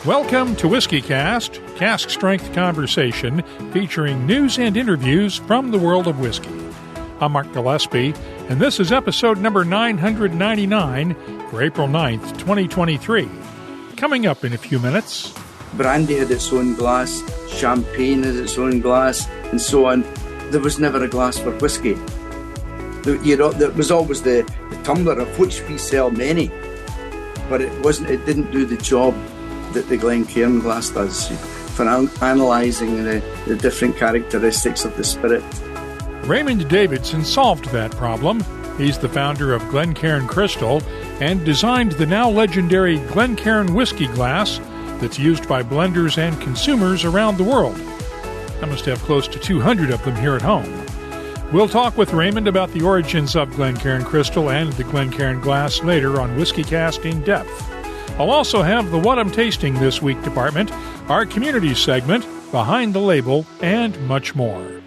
Welcome to WhiskyCast, cask-strength conversation featuring news and interviews from the world of whiskey. I'm Mark Gillespie, and this is episode number 999 for April 9th, 2023. Coming up in a few minutes. Brandy had its own glass, champagne had its own glass, and so on. There was never a glass for whiskey. There was always the tumbler, of which we sell many, but it didn't do the job that the Glencairn glass does for analysing the different characteristics of the spirit. Raymond Davidson solved that problem. He's the founder of Glencairn Crystal and designed the now legendary Glencairn whiskey glass that's used by blenders and consumers around the world. I must have close to 200 of them here at home. We'll talk with Raymond about the origins of Glencairn Crystal and the Glencairn glass later on WhiskyCast In-Depth. I'll also have the What I'm Tasting This Week department, our community segment, Behind the Label, and much more.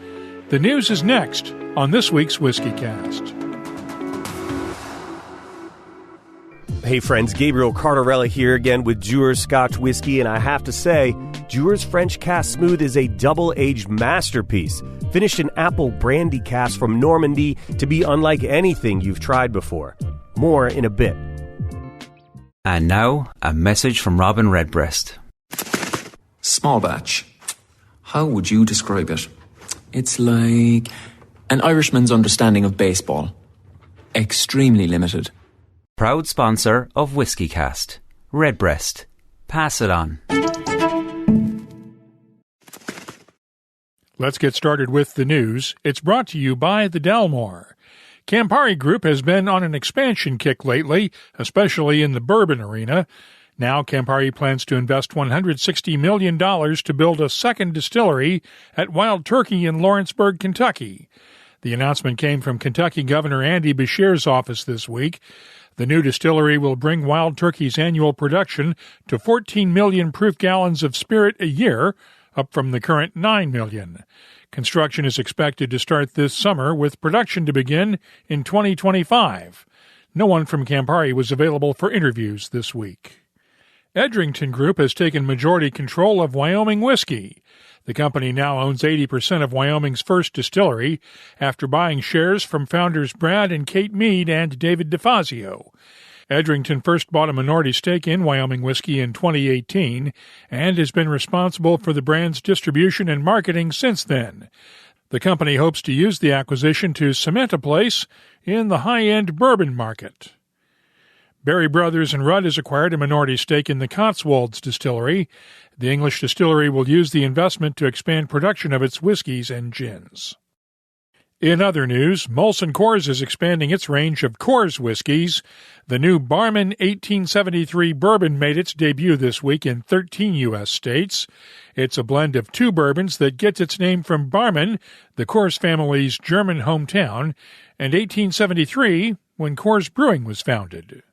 The news is next on this week's WhiskyCast. Hey friends, Gabriel Cardarella here again with Dewar's Scotch Whiskey, and I have to say, Dewar's French Cask Smooth is a double-aged masterpiece, finished in apple brandy cask from Normandy to be unlike anything you've tried before. More in a bit. And now, a message from Robin Redbreast. Small batch. How would you describe it? It's like an Irishman's understanding of baseball. Extremely limited. Proud sponsor of WhiskyCast. Redbreast. Pass it on. Let's get started with the news. It's brought to you by the Dalmore. Campari Group has been on an expansion kick lately, especially in the bourbon arena. Now Campari plans to invest $160 million to build a second distillery at Wild Turkey in Lawrenceburg, Kentucky. The announcement came from Kentucky Governor Andy Beshear's office this week. The new distillery will bring Wild Turkey's annual production to 14 million proof gallons of spirit a year, up from the current 9 million. Construction is expected to start this summer, with production to begin in 2025. No one from Campari was available for interviews this week. Edrington Group has taken majority control of Wyoming Whiskey. The company now owns 80% of Wyoming's first distillery after buying shares from founders Brad and Kate Mead and David DeFazio. Edrington first bought a minority stake in Wyoming Whiskey in 2018 and has been responsible for the brand's distribution and marketing since then. The company hopes to use the acquisition to cement a place in the high-end bourbon market. Berry Brothers and Rudd has acquired a minority stake in the Cotswolds distillery. The English distillery will use the investment to expand production of its whiskies and gins. In other news, Molson Coors is expanding its range of Coors whiskies. The new Barman 1873 bourbon made its debut this week in 13 U.S. states. It's a blend of two bourbons that gets its name from Barman, the Coors family's German hometown, and 1873, when Coors Brewing was founded.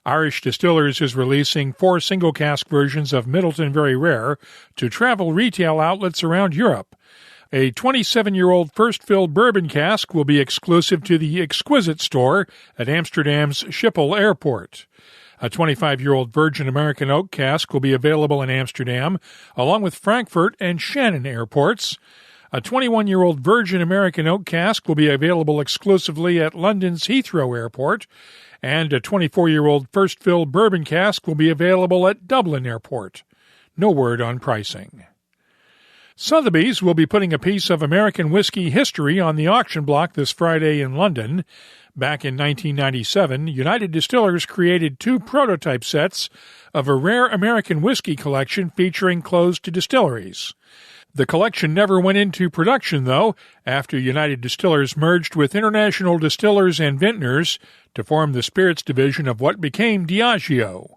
Irish Distillers is releasing 4 single-cask versions of Middleton Very Rare to travel retail outlets around Europe. A 27-year-old first-fill bourbon cask will be exclusive to the Exquisite store at Amsterdam's Schiphol Airport. A 25-year-old Virgin American Oak cask will be available in Amsterdam, along with Frankfurt and Shannon airports. A 21-year-old Virgin American Oak cask will be available exclusively at London's Heathrow Airport, and a 24-year-old first-fill bourbon cask will be available at Dublin Airport. No word on pricing. Sotheby's will be putting a piece of American whiskey history on the auction block this Friday in London. Back in 1997, United Distillers created 2 prototype sets of a rare American whiskey collection featuring closed distilleries. The collection never went into production, though, after United Distillers merged with International Distillers and Vintners to form the spirits division of what became Diageo.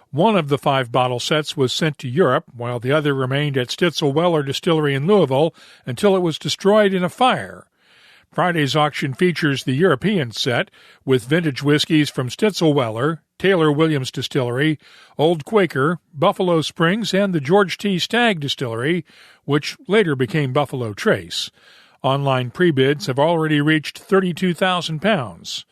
One of the 5 bottle sets was sent to Europe, while the other remained at Stitzel-Weller Distillery in Louisville until it was destroyed in a fire. Friday's auction features the European set, with vintage whiskies from Stitzel-Weller, Taylor Williams Distillery, Old Quaker, Buffalo Springs, and the George T. Stagg Distillery, which later became Buffalo Trace. Online pre-bids have already reached £32,000.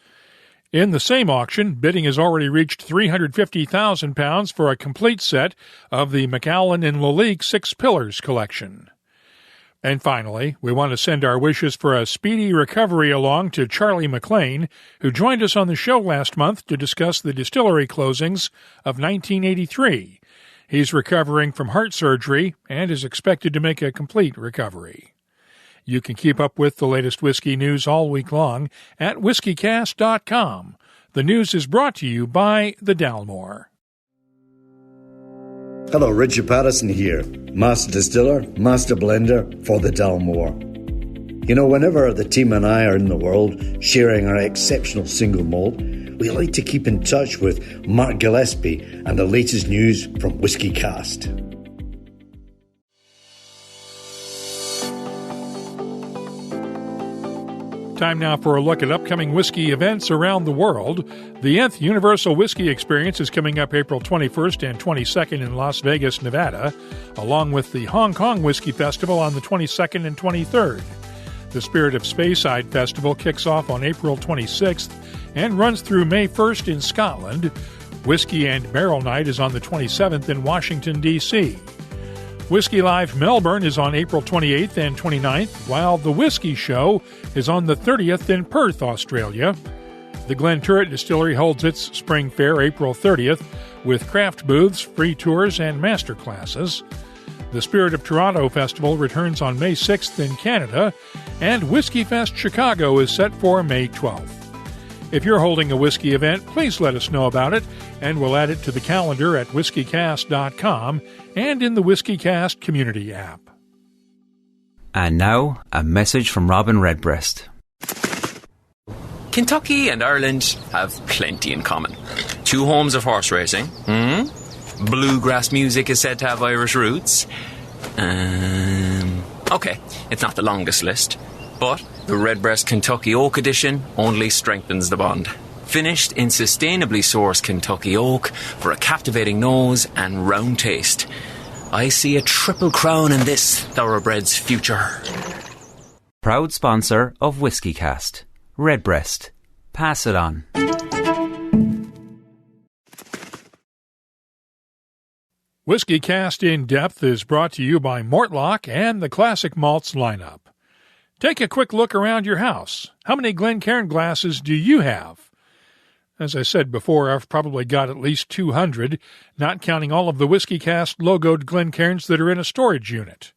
In the same auction, bidding has already reached £350,000 for a complete set of the Macallan and Lalique Six Pillars collection. And finally, we want to send our wishes for a speedy recovery along to Charlie McLean, who joined us on the show last month to discuss the distillery closings of 1983. He's recovering from heart surgery and is expected to make a complete recovery. You can keep up with the latest whiskey news all week long at WhiskyCast.com. The news is brought to you by the Dalmore. Hello, Richard Patterson here, Master Distiller, Master Blender for the Dalmore. You know, whenever the team and I are in the world sharing our exceptional single malt, we like to keep in touch with Mark Gillespie and the latest news from WhiskyCast. Time now for a look at upcoming whiskey events around the world. The Nth Universal Whiskey Experience is coming up April 21st and 22nd in Las Vegas, Nevada, along with the Hong Kong Whiskey Festival on the 22nd and 23rd. The Spirit of Speyside Festival kicks off on April 26th and runs through May 1st in Scotland. Whiskey and Barrel Night is on the 27th in Washington, D.C. Whiskey Live Melbourne is on April 28th and 29th, while the Whiskey Show is on the 30th in Perth, Australia. The Glenturret Distillery holds its Spring Fair April 30th with craft booths, free tours, and master classes. The Spirit of Toronto Festival returns on May 6th in Canada, and Whiskey Fest Chicago is set for May 12th. If you're holding a whiskey event, please let us know about it, and we'll add it to the calendar at whiskycast.com and in the WhiskyCast community app. And now, a message from Robin Redbreast. Kentucky and Ireland have plenty in common. Two homes of horse racing. Bluegrass music is said to have Irish roots. Okay, it's not the longest list, but the Redbreast Kentucky Oak Edition only strengthens the bond. Finished in sustainably sourced Kentucky oak for a captivating nose and round taste. I see a triple crown in this thoroughbred's future. Proud sponsor of WhiskyCast. Redbreast. Pass it on. WhiskyCast In-Depth is brought to you by Mortlock and the Classic Malts lineup. Take a quick look around your house. How many Glencairn glasses do you have? As I said before, I've probably got at least 200, not counting all of the WhiskyCast logoed Glencairns that are in a storage unit.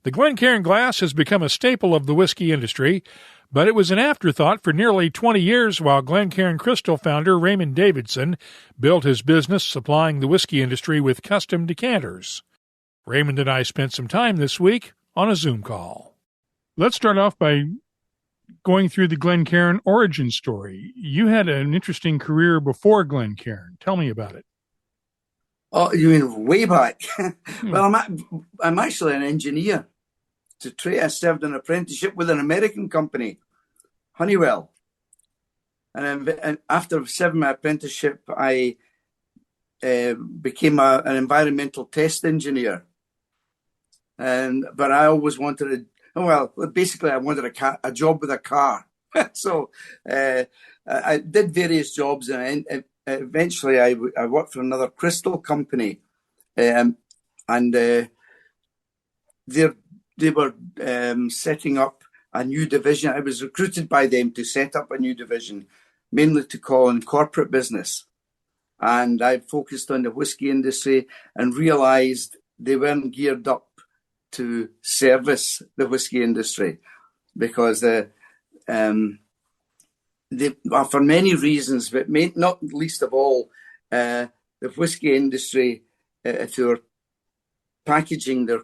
The Glencairn glass has become a staple of the whiskey industry, but it was an afterthought for nearly 20 years while Glencairn Crystal founder Raymond Davidson built his business supplying the whiskey industry with custom decanters. Raymond and I spent some time this week on a Zoom call. Let's start off by going through the Glencairn origin story. You had an interesting career before Glencairn. Tell me about it. Oh, you mean way back? Well, I'm actually an engineer. I served an apprenticeship with an American company, Honeywell. And after serving my apprenticeship, I became an environmental test engineer. But I always wanted basically I wanted a job with a car. So I did various jobs, and eventually I worked for another crystal company, and they were setting up a new division. I was recruited by them to set up a new division, mainly to call on corporate business. And I focused on the whiskey industry and realised they weren't geared up to service the whiskey industry because for many reasons, but not least of all, the whiskey industry, if they were packaging their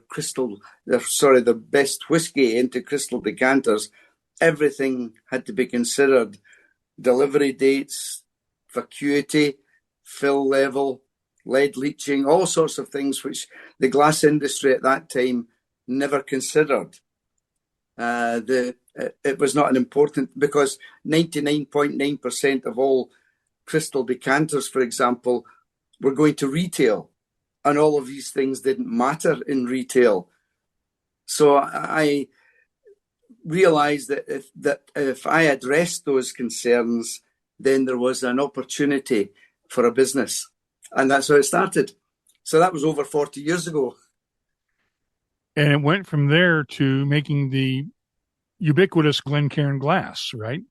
best whiskey into crystal decanters, everything had to be considered: delivery dates, vacuity, fill level, lead leaching, all sorts of things which the glass industry at that time never considered. It was not an important, because 99.9% of all crystal decanters, for example, were going to retail, and all of these things didn't matter in retail. So I realised that if I addressed those concerns, then there was an opportunity for a business. And that's how it started. So that was over 40 years ago. And it went from there to making the ubiquitous Glencairn glass, right?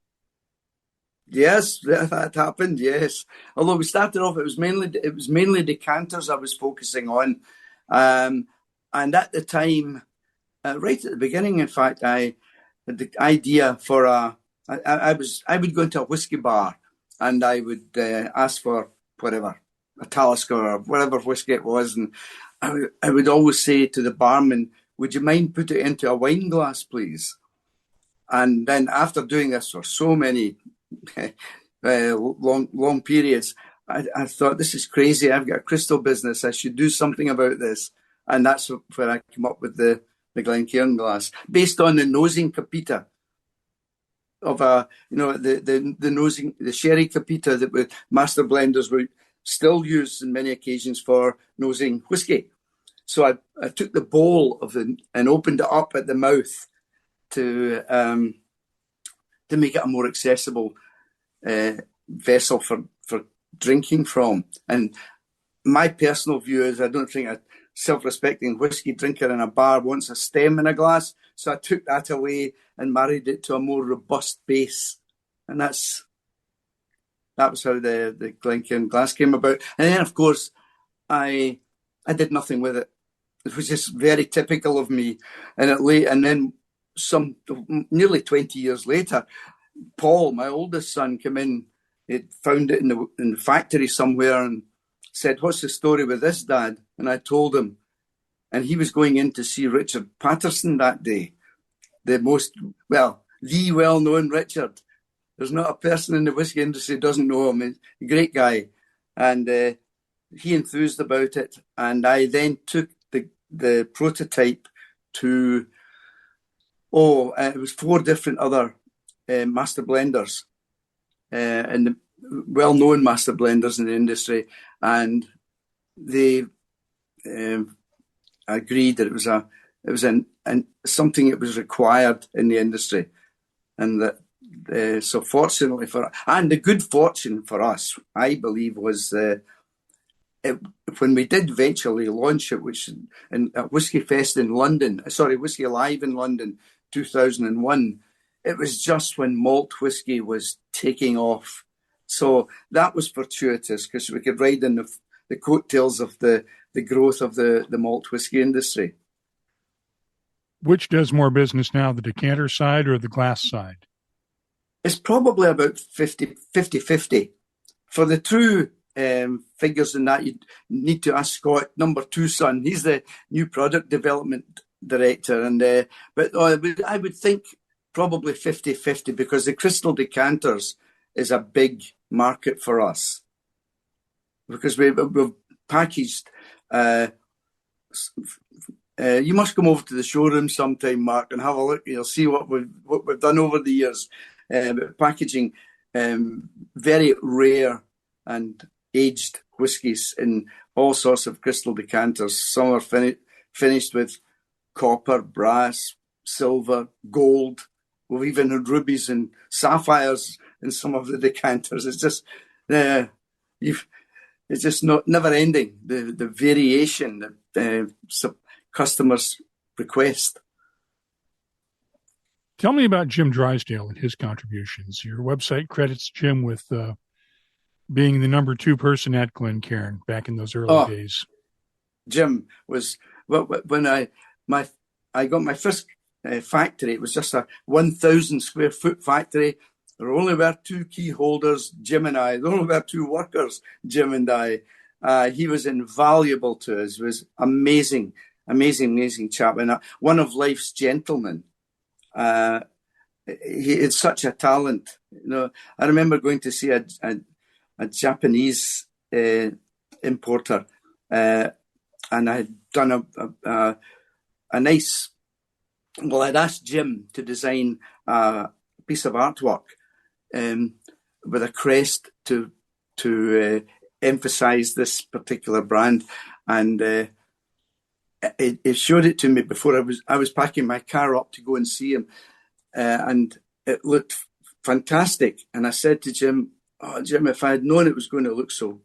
Yes, that happened. Yes, although we started off, it was mainly decanters I was focusing on, and at the time, right at the beginning, in fact, I had the idea for I would go into a whiskey bar, and I would ask for whatever, a Talisker or whatever whiskey it was, and I would always say to the barman, "Would you mind put it into a wine glass, please?" And then after doing this for so many long periods, I thought, this is crazy. I've got a crystal business. I should do something about this. And that's where I came up with the Glencairn glass, based on the nosing capita of the nosing, the sherry capita that master blenders would still use in many occasions for nosing whiskey. So I took the bowl and opened it up at the mouth to make it a more accessible vessel for drinking from. And my personal view is, I don't think a self-respecting whiskey drinker in a bar wants a stem in a glass. So I took that away and married it to a more robust base. And that was how the Glencairn glass came about. And then, of course, I did nothing with it. It was just very typical of me. And then nearly 20 years later, Paul, my oldest son, came in. He'd found it in the factory somewhere and said, "What's the story with this, Dad?" And I told him. And he was going in to see Richard Patterson that day, the well-known Richard. There's not a person in the whiskey industry who doesn't know him. He's a great guy. And he enthused about it. And I then took the prototype to, it was 4 different other master blenders, and the well-known master blenders in the industry, and they agreed that it was something that was required in the industry, and that so fortunately the good fortune for us, I believe, was when we did eventually launch it, which at Whisky Live in London, 2001. It was just when malt whiskey was taking off. So that was fortuitous, because we could ride in the coattails of the growth of the malt whiskey industry. Which does more business now, the decanter side or the glass side? It's probably about 50-50. For the true figures in that, you need to ask Scott, number 2 son. He's the new product development director. But I would think probably 50-50, because the crystal decanters is a big market for us, because we've packaged. You must come over to the showroom sometime, Mark, and have a look. You'll see what we've done over the years. Packaging very rare and aged whiskies in all sorts of crystal decanters. Some are finished with copper, brass, silver, gold. We've even had rubies and sapphires in some of the decanters. It's just never ending, the variation that customers request. Tell me about Jim Drysdale and his contributions. Your website credits Jim with being the number 2 person at Glencairn back in those early days. Jim was, when I got my first factory, it was just a 1,000 square foot factory. There only were 2 key holders, Jim and I. There only were 2 workers, Jim and I. He was invaluable to us. He was amazing chap, and one of life's gentlemen. He had such a talent. I remember going to see a Japanese importer, and I had done a nice. Well, I'd asked Jim to design a piece of artwork with a crest to emphasize this particular brand, and it showed it to me before I was packing my car up to go and see him, and it looked fantastic. And I said to Jim, Oh, Jim, if I had known it was going to look so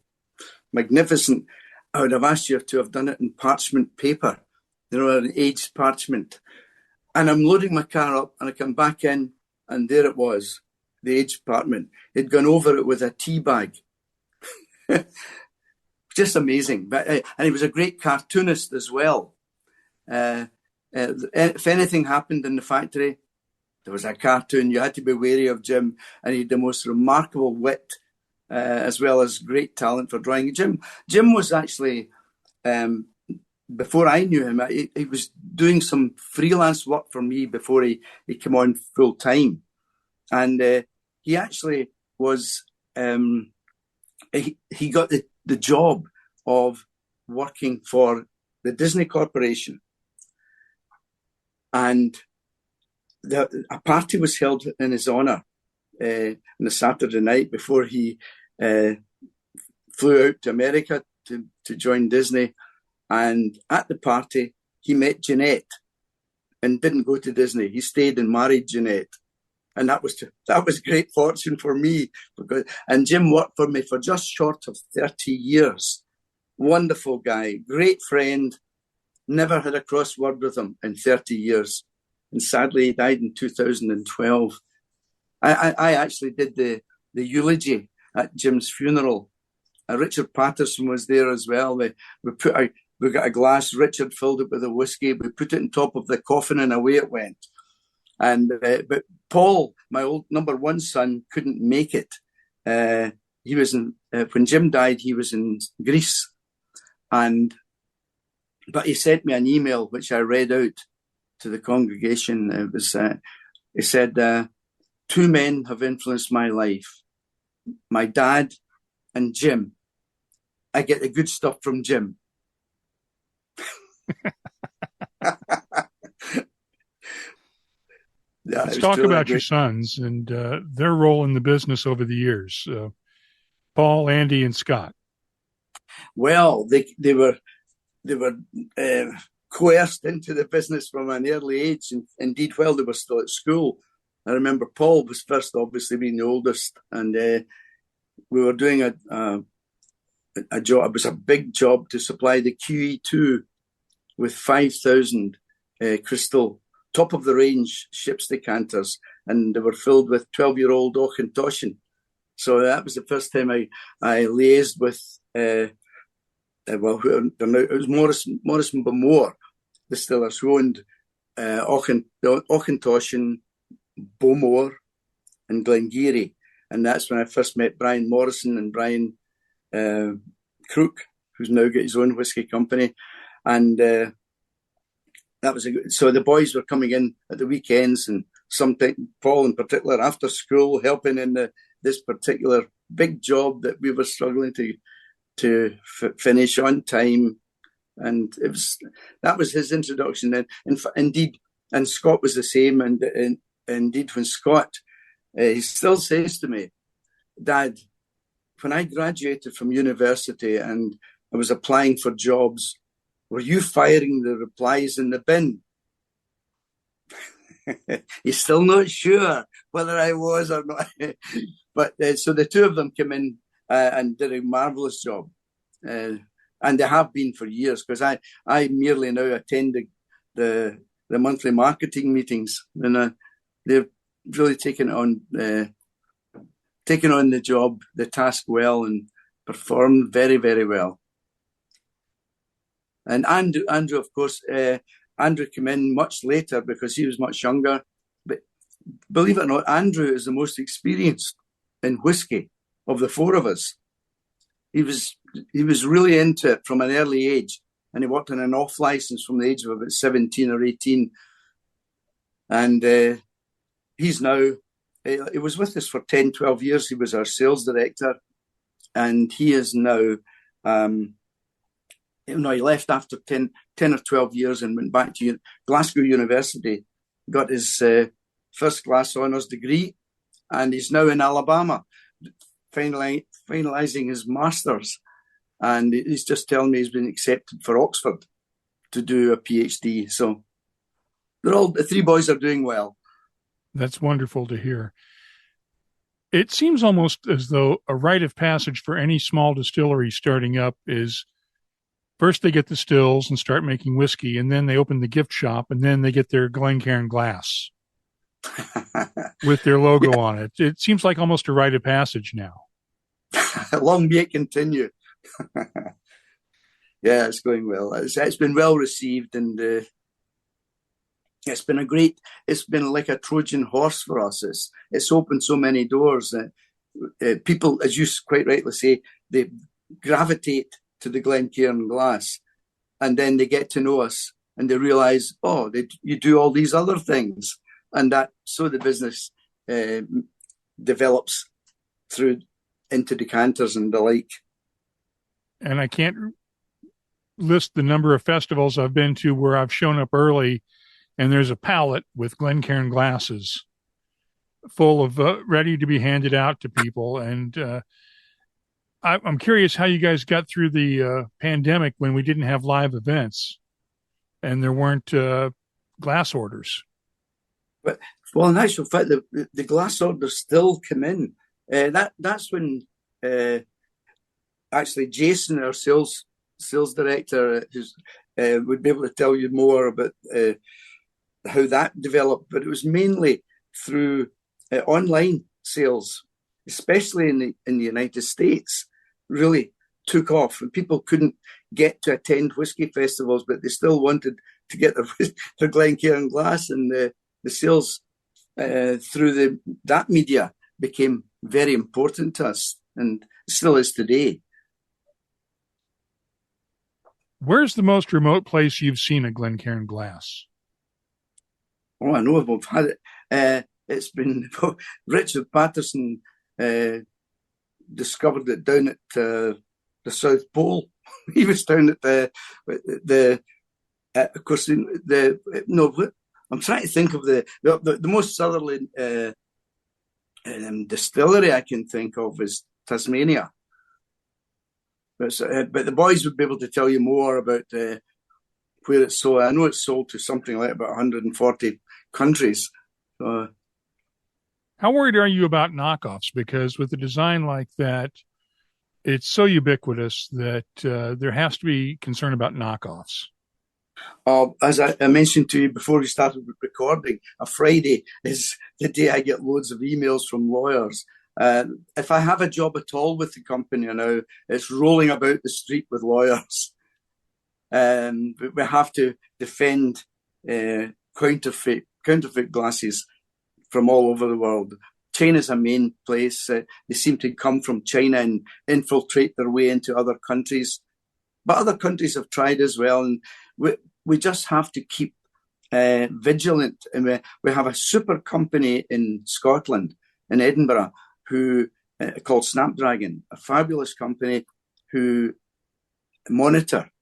magnificent, I would have asked you to have done it in parchment paper, an aged parchment. And I'm loading my car up, and I come back in, and there it was, the aged parchment. He'd gone over it with a tea bag. Just amazing. But and he was a great cartoonist as well. If anything happened in the factory, there was a cartoon. You had to be wary of Jim, and he had the most remarkable wit, as well as great talent for drawing. Jim was actually, before I knew him, he was doing some freelance work for me before he came on full time. And he actually was, he got the job of working for the Disney Corporation. And a party was held in his honour on a Saturday night before he flew out to America to join Disney. And at the party, he met Jeanette and didn't go to Disney. He stayed and married Jeanette. And that was great fortune for me. And Jim worked for me for just short of 30 years. Wonderful guy, great friend. Never had a cross word with him in 30 years. And sadly, he died in 2012. I actually did the eulogy at Jim's funeral. Richard Patterson was there as well. We got a glass. Richard filled it with a whiskey. We put it on top of the coffin, and away it went. And but Paul, my old number one son, couldn't make it. He was when Jim died. He was in Greece, but he sent me an email which I read out to the congregation. It was he said, "Two men have influenced my life: my dad and Jim. I get the good stuff from Jim." Yeah, let's talk about your sons and their role in the business over the years. Paul, Andy, and Scott. Well, they were coerced into the business from an early age, and indeed while they were still at school. I remember Paul was first, obviously being the oldest, and we were doing a job. It was a big job to supply the QE2 with 5,000 crystal top-of-the-range ship's decanters, and they were filled with 12-year-old Auchentoshan. So that was the first time I liaised with, it was Morrison Bowmore distillers who owned Auchentoshan, Bowmore, and Glengarry. And that's when I first met Brian Morrison and Brian Crook, who's now got his own whiskey company. And that was so the boys were coming in at the weekends, and something, Paul in particular, after school, helping in this particular big job that we were struggling to finish on time. And that was his introduction. And indeed, and Scott was the same. And indeed, when Scott, he still says to me, "Dad, when I graduated from university and I was applying for jobs, were you firing the replies in the bin?" He's still not sure whether I was or not. But so the two of them came in and did a marvellous job. And they have been for years, because I merely now attend the monthly marketing meetings, and they've really taken on the job, the task well, and performed very, very well. And Andrew, of course, Andrew came in much later because he was much younger. But believe it or not, Andrew is the most experienced in whiskey of the four of us. He was really into it from an early age, and he worked on an off license from the age of about 17 or 18. And he's now, he was with us for 10, 12 years. He was our sales director, and he is now, he left after 10 or 12 years and went back to Glasgow University, got his first class honours degree, and he's now in Alabama, finalising his master's. And he's just telling me he's been accepted for Oxford to do a PhD. So the three boys are doing well. That's wonderful to hear. It seems almost as though a rite of passage for any small distillery starting up is first they get the stills and start making whiskey, and then they open the gift shop, and then they get their Glencairn glass with their logo on it. It seems like almost a rite of passage now. Long may it continue. Yeah, it's going well. It's been well received, and it's been like a Trojan horse for us. It's opened so many doors that people, as you quite rightly say, they gravitate to the Glencairn glass, and then they get to know us and they realize, you do all these other things, and so the business develops through into decanters and the like. And I can't list the number of festivals I've been to where I've shown up early and there's a pallet with Glencairn glasses full of ready to be handed out to people. And I'm curious how you guys got through the pandemic when we didn't have live events and there weren't glass orders. Well, in actual fact, the glass orders still come in. That's when actually Jason, our sales director, would be able to tell you more about how that developed. But it was mainly through online sales, especially in the United States, really took off. And people couldn't get to attend whiskey festivals, but they still wanted to get their Glencairn glass, and the sales through that media became very important to us, and still is today. Where's the most remote place you've seen a Glencairn glass? Oh, I know we've had it. It's been Richard Patterson discovered it down at the South Pole. He was down at of course, I'm trying to think of the most southerly distillery I can think of is Tasmania. But the boys would be able to tell you more about where it's sold. I know it's sold to something like about 140 countries. How worried are you about knockoffs? Because with a design like that, it's so ubiquitous that there has to be concern about knockoffs. As I mentioned to you before we started recording, a Friday is the day I get loads of emails from lawyers. If I have a job at all with the company now, it's rolling about the street with lawyers. We have to defend counterfeit glasses from all over the world. China's a main place. They seem to come from China and infiltrate their way into other countries. But other countries have tried as well. And we just have to keep vigilant. And we have a super company in Scotland, in Edinburgh, who called Snapdragon, a fabulous company who monitor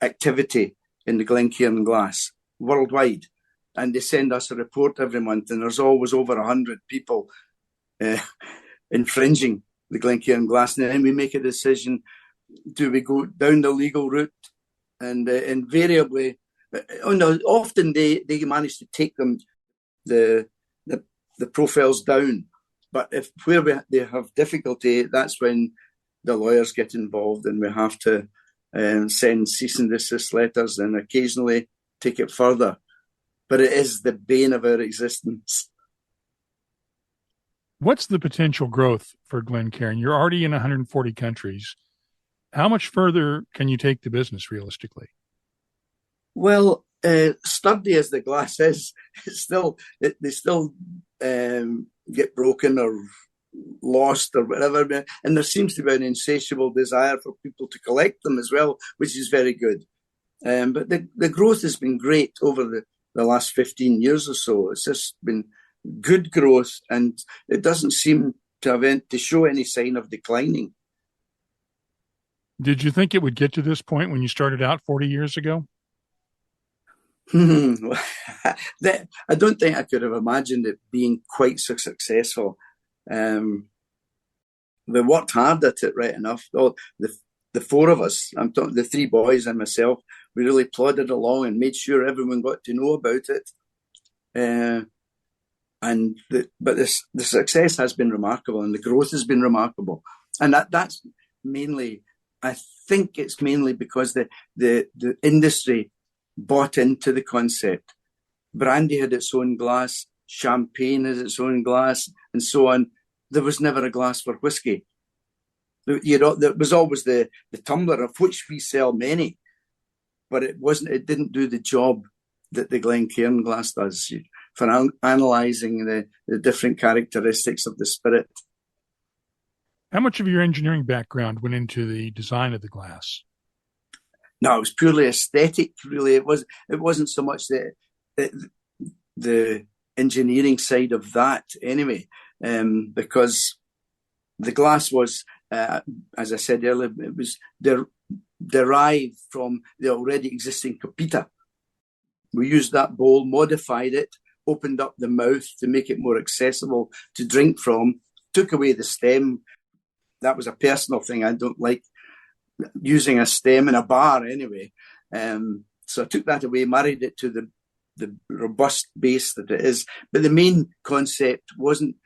activity in the Glencairn glass worldwide. And they send us a report every month, and there's always over 100 people infringing the Glencairn glass. And then we make a decision, do we go down the legal route? And invariably, often they manage to take them the profiles down. But they have difficulty, that's when the lawyers get involved, and we have to send cease and desist letters and occasionally take it further. But it is the bane of our existence. What's the potential growth for Glencairn? You're already in 140 countries. How much further can you take the business realistically? Well, sturdy as the glass is, they still get broken or lost or whatever. And there seems to be an insatiable desire for people to collect them as well, which is very good. But the growth has been great over the last 15 years or so. It's just been good growth, and it doesn't seem to show any sign of declining. Did you think it would get to this point when you started out 40 years ago? I don't think I could have imagined it being quite so successful. We worked hard at it, right enough. The four of us, I'm talking the three boys and myself, we really plodded along and made sure everyone got to know about it. but the success has been remarkable, and the growth has been remarkable, and that's mainly, I think it's mainly because the industry bought into the concept. Brandy had its own glass, champagne has its own glass, and so on. There was never a glass for whiskey. There was always the tumbler, of which we sell many, but it didn't do the job that the Glencairn glass does for analysing the different characteristics of the spirit. How much of your engineering background went into the design of the glass? No, it was purely aesthetic, really. It wasn't so much the engineering side of that anyway, because the glass was, as I said earlier, it was derived from the already existing copita. We used that bowl, modified it, opened up the mouth to make it more accessible to drink from, took away the stem. That was a personal thing. I don't like using a stem in a bar anyway. So I took that away, married it to the robust base that it is. But the main concept wasn't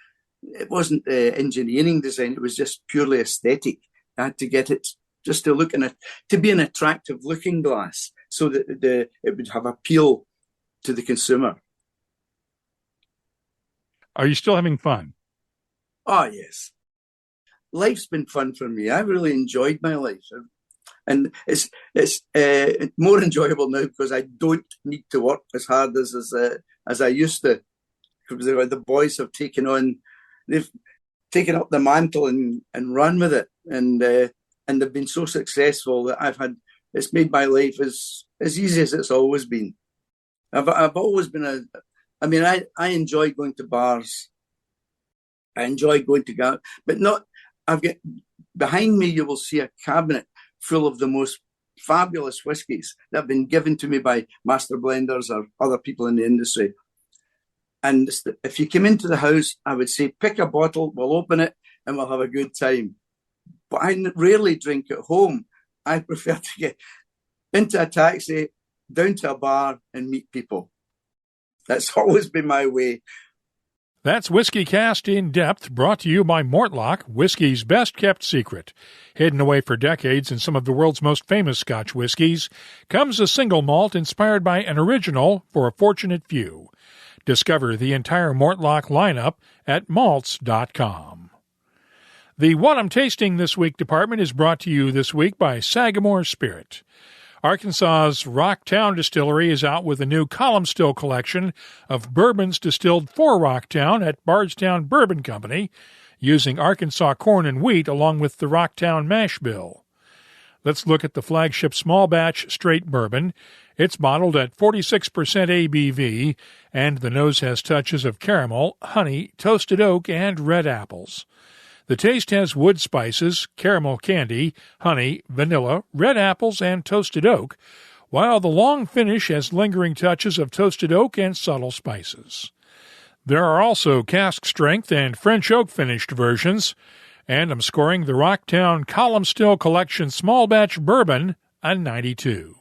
engineering design. It was just purely aesthetic. I had to get it just to be an attractive looking glass, so that it would have appeal to the consumer. Are you still having fun? Oh, yes. Life's been fun for me. I've really enjoyed my life. And it's more enjoyable now because I don't need to work as hard as I used to. Because the boys have they've taken up the mantle and run with it. And they've been so successful that it's made my life as easy as it's always been. I've always been I enjoy going to bars. I enjoy going to behind me you will see a cabinet full of the most fabulous whiskies that have been given to me by master blenders or other people in the industry. And if you come into the house, I would say, pick a bottle, we'll open it, and we'll have a good time. But I rarely drink at home. I prefer to get into a taxi, down to a bar, and meet people. That's always been my way. That's WhiskyCast In-Depth, brought to you by Mortlach, whiskey's best-kept secret. Hidden away for decades in some of the world's most famous Scotch whiskies, comes a single malt inspired by an original for a fortunate few. Discover the entire Mortlach lineup at malts.com. The What I'm Tasting This Week department is brought to you this week by Sagamore Spirit. Arkansas's Rocktown Distillery is out with a new column still collection of bourbons distilled for Rocktown at Bardstown Bourbon Company, using Arkansas corn and wheat along with the Rocktown mash bill. Let's look at the flagship small batch straight bourbon. It's bottled at 46% ABV, and the nose has touches of caramel, honey, toasted oak, and red apples. The taste has wood spices, caramel candy, honey, vanilla, red apples, and toasted oak, while the long finish has lingering touches of toasted oak and subtle spices. There are also cask strength and French oak finished versions, and I'm scoring the Rocktown Column Still Collection Small Batch Bourbon a 92.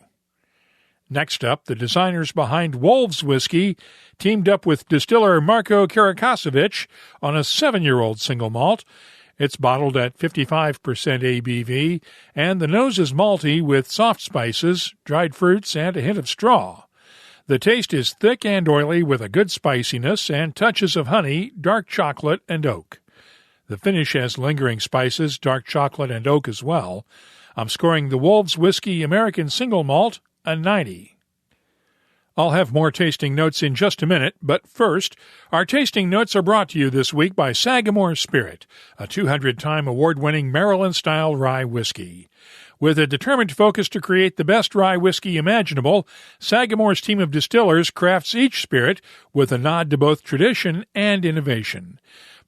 Next up, the designers behind Wolves Whiskey teamed up with distiller Marko Karakasevich on a 7-year-old single malt. It's bottled at 55% ABV, and the nose is malty with soft spices, dried fruits, and a hint of straw. The taste is thick and oily with a good spiciness and touches of honey, dark chocolate, and oak. The finish has lingering spices, dark chocolate, and oak as well. I'm scoring the Wolves Whiskey American Single Malt a 90. I'll have more tasting notes in just a minute, but first, our tasting notes are brought to you this week by Sagamore Spirit, a 200-time award-winning Maryland-style rye whiskey. With a determined focus to create the best rye whiskey imaginable, Sagamore's team of distillers crafts each spirit with a nod to both tradition and innovation.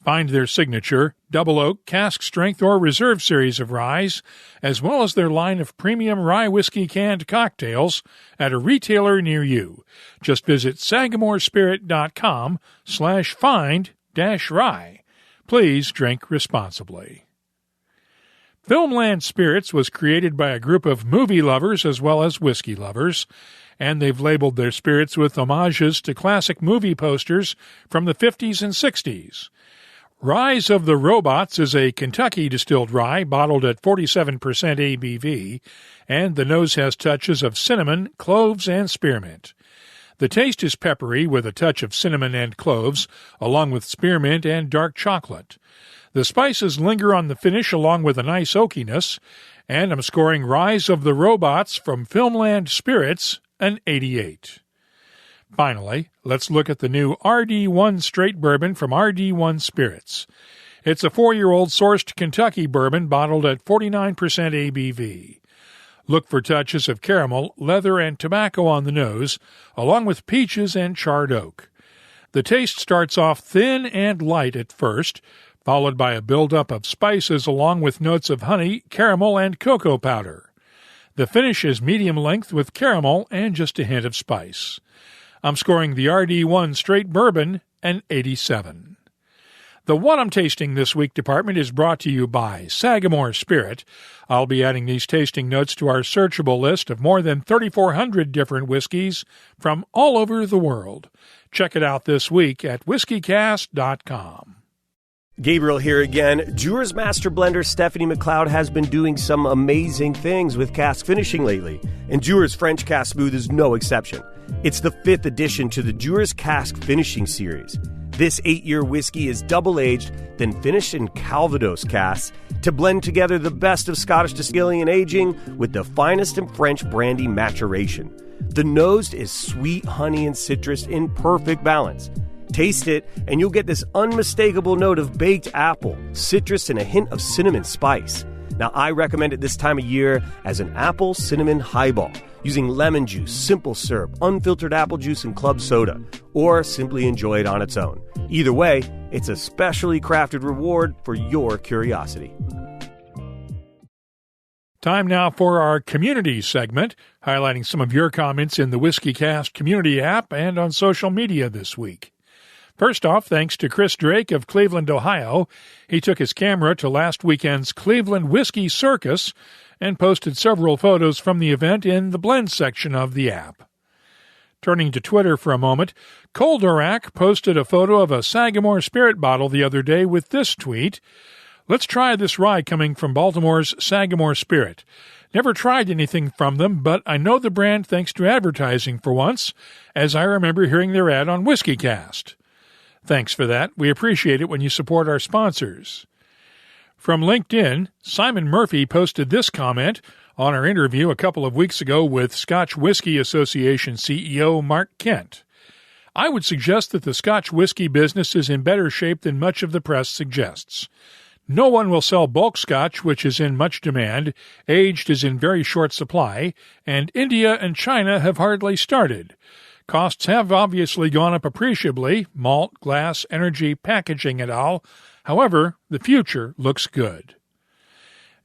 Find their signature, double oak, cask strength, or reserve series of ryes, as well as their line of premium rye whiskey canned cocktails at a retailer near you. Just visit sagamorespirit.com/find-rye. Please drink responsibly. Filmland Spirits was created by a group of movie lovers as well as whiskey lovers, and they've labeled their spirits with homages to classic movie posters from the 50s and 60s. Rise of the Robots is a Kentucky distilled rye bottled at 47% ABV, and the nose has touches of cinnamon, cloves, and spearmint. The taste is peppery with a touch of cinnamon and cloves, along with spearmint and dark chocolate. The spices linger on the finish along with a nice oakiness, and I'm scoring Rise of the Robots from Filmland Spirits an 88. Finally, let's look at the new RD1 Straight Bourbon from RD1 Spirits. It's a 4-year-old sourced Kentucky bourbon bottled at 49% ABV. Look for touches of caramel, leather, and tobacco on the nose, along with peaches and charred oak. The taste starts off thin and light at first, followed by a buildup of spices along with notes of honey, caramel, and cocoa powder. The finish is medium length with caramel and just a hint of spice. I'm scoring the RD1 Straight Bourbon an 87. The What I'm Tasting This Week department is brought to you by Sagamore Spirit. I'll be adding these tasting notes to our searchable list of more than 3,400 different whiskeys from all over the world. Check it out this week at WhiskyCast.com. Gabriel here again. Dewar's Master Blender Stephanie McLeod has been doing some amazing things with cask finishing lately, and Dewar's French Cask Smooth is no exception. It's the 5th edition to the Dewar's Cask Finishing Series. This 8-year whiskey is double-aged, then finished in Calvados casks to blend together the best of Scottish distilling and aging with the finest in French brandy maturation. The nose is sweet honey and citrus in perfect balance. Taste it, and you'll get this unmistakable note of baked apple, citrus, and a hint of cinnamon spice. Now, I recommend it this time of year as an apple cinnamon highball, using lemon juice, simple syrup, unfiltered apple juice, and club soda, or simply enjoy it on its own. Either way, it's a specially crafted reward for your curiosity. Time now for our community segment, highlighting some of your comments in the WhiskyCast community app and on social media this week. First off, thanks to Chris Drake of Cleveland, Ohio. He took his camera to last weekend's Cleveland Whiskey Circus and posted several photos from the event in the blend section of the app. Turning to Twitter for a moment, Coldorak posted a photo of a Sagamore Spirit bottle the other day with this tweet: "Let's try this rye coming from Baltimore's Sagamore Spirit. Never tried anything from them, but I know the brand thanks to advertising for once, as I remember hearing their ad on WhiskyCast." Thanks for that. We appreciate it when you support our sponsors. From LinkedIn, Simon Murphy posted this comment on our interview a couple of weeks ago with Scotch Whisky Association CEO Mark Kent. "I would suggest that the Scotch whisky business is in better shape than much of the press suggests. No one will sell bulk Scotch, which is in much demand, aged is in very short supply, and India and China have hardly started. Costs have obviously gone up appreciably, malt, glass, energy, packaging and all. However, the future looks good."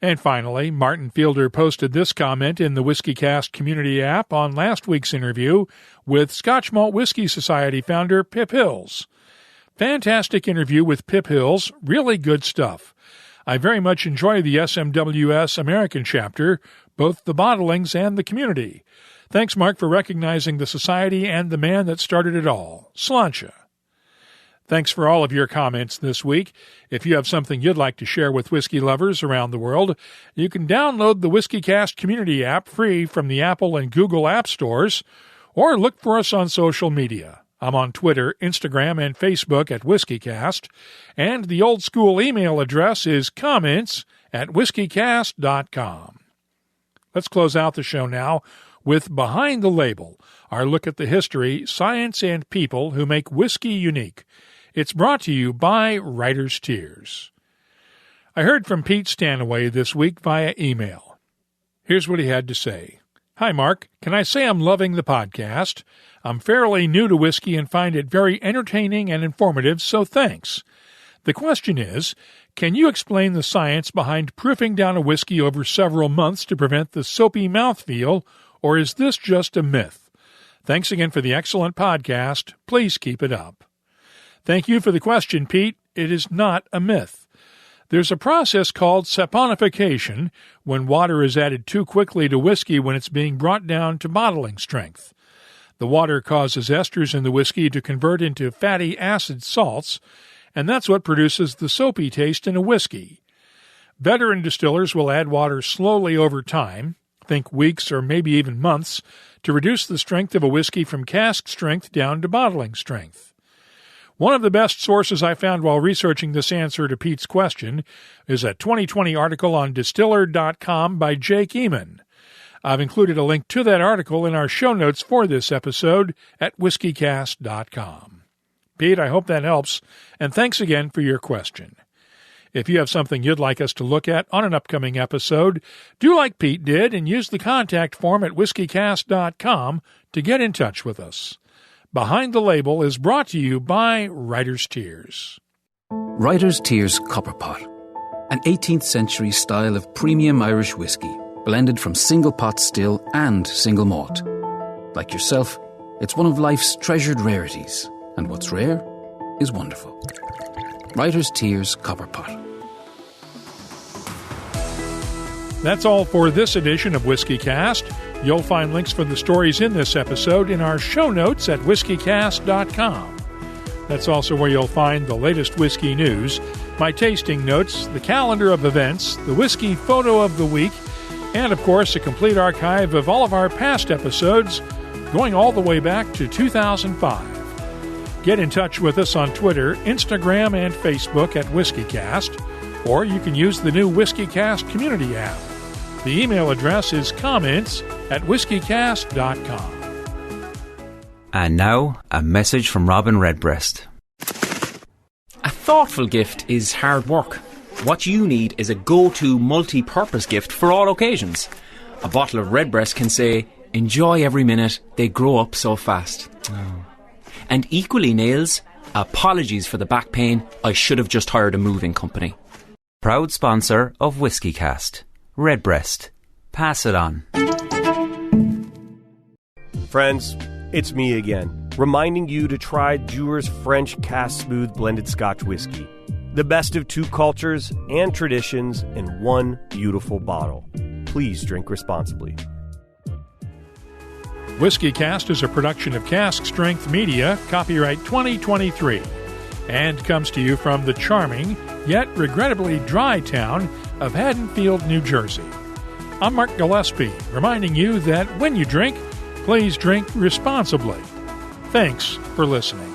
And finally, Martin Fielder posted this comment in the WhiskyCast community app on last week's interview with Scotch Malt Whisky Society founder Pip Hills. "Fantastic interview with Pip Hills, really good stuff. I very much enjoy the SMWS American chapter, both the bottlings and the community. Thanks, Mark, for recognizing the society and the man that started it all. Sláinte." Thanks for all of your comments this week. If you have something you'd like to share with whiskey lovers around the world, you can download the WhiskyCast community app free from the Apple and Google app stores, or look for us on social media. I'm on Twitter, Instagram, and Facebook at WhiskyCast, and the old-school email address is comments@whiskycast.com. Let's close out the show now with Behind the Label, our look at the history, science, and people who make whiskey unique. It's brought to you by Writer's Tears. I heard from Pete Stanaway this week via email. Here's what he had to say. "Hi, Mark. Can I say I'm loving the podcast? I'm fairly new to whiskey and find it very entertaining and informative, so thanks. The question is, can you explain the science behind proofing down a whiskey over several months to prevent the soapy mouthfeel, or is this just a myth? Thanks again for the excellent podcast. Please keep it up." Thank you for the question, Pete. It is not a myth. There's a process called saponification when water is added too quickly to whiskey when it's being brought down to bottling strength. The water causes esters in the whiskey to convert into fatty acid salts, and that's what produces the soapy taste in a whiskey. Veteran distillers will add water slowly over time, think weeks or maybe even months, to reduce the strength of a whiskey from cask strength down to bottling strength. One of the best sources I found while researching this answer to Pete's question is a 2020 article on distiller.com by Jake Eman. I've included a link to that article in our show notes for this episode at whiskycast.com. Pete, I hope that helps, and thanks again for your question. If you have something you'd like us to look at on an upcoming episode, do like Pete did and use the contact form at whiskycast.com to get in touch with us. Behind the Label is brought to you by Writer's Tears. Writer's Tears Copper Pot, an 18th century style of premium Irish whiskey, blended from single pot still and single malt. Like yourself, it's one of life's treasured rarities, and what's rare is wonderful. Writer's Tears Copper Pot. That's all for this edition of WhiskyCast. You'll find links for the stories in this episode in our show notes at whiskycast.com. That's also where you'll find the latest whiskey news, my tasting notes, the calendar of events, the whiskey photo of the week, and, of course, a complete archive of all of our past episodes, going all the way back to 2005. Get in touch with us on Twitter, Instagram, and Facebook at WhiskyCast, or you can use the new WhiskyCast community app. The email address is comments@whiskycast.com. And now, a message from Robin Redbreast. A thoughtful gift is hard work. What you need is a go-to multi-purpose gift for all occasions. A bottle of Redbreast can say, "Enjoy every minute, they grow up so fast." Oh. And equally nails, "Apologies for the back pain, I should have just hired a moving company." Proud sponsor of WhiskyCast. Redbreast. Pass it on. Friends, it's me again, reminding you to try Dewar's French Cask Smooth Blended Scotch Whiskey. The best of two cultures and traditions in one beautiful bottle. Please drink responsibly. WhiskyCast is a production of Cask Strength Media, copyright 2023, and comes to you from the charming, yet regrettably dry town of Haddonfield, New Jersey. I'm Mark Gillespie, reminding you that when you drink, please drink responsibly. Thanks for listening.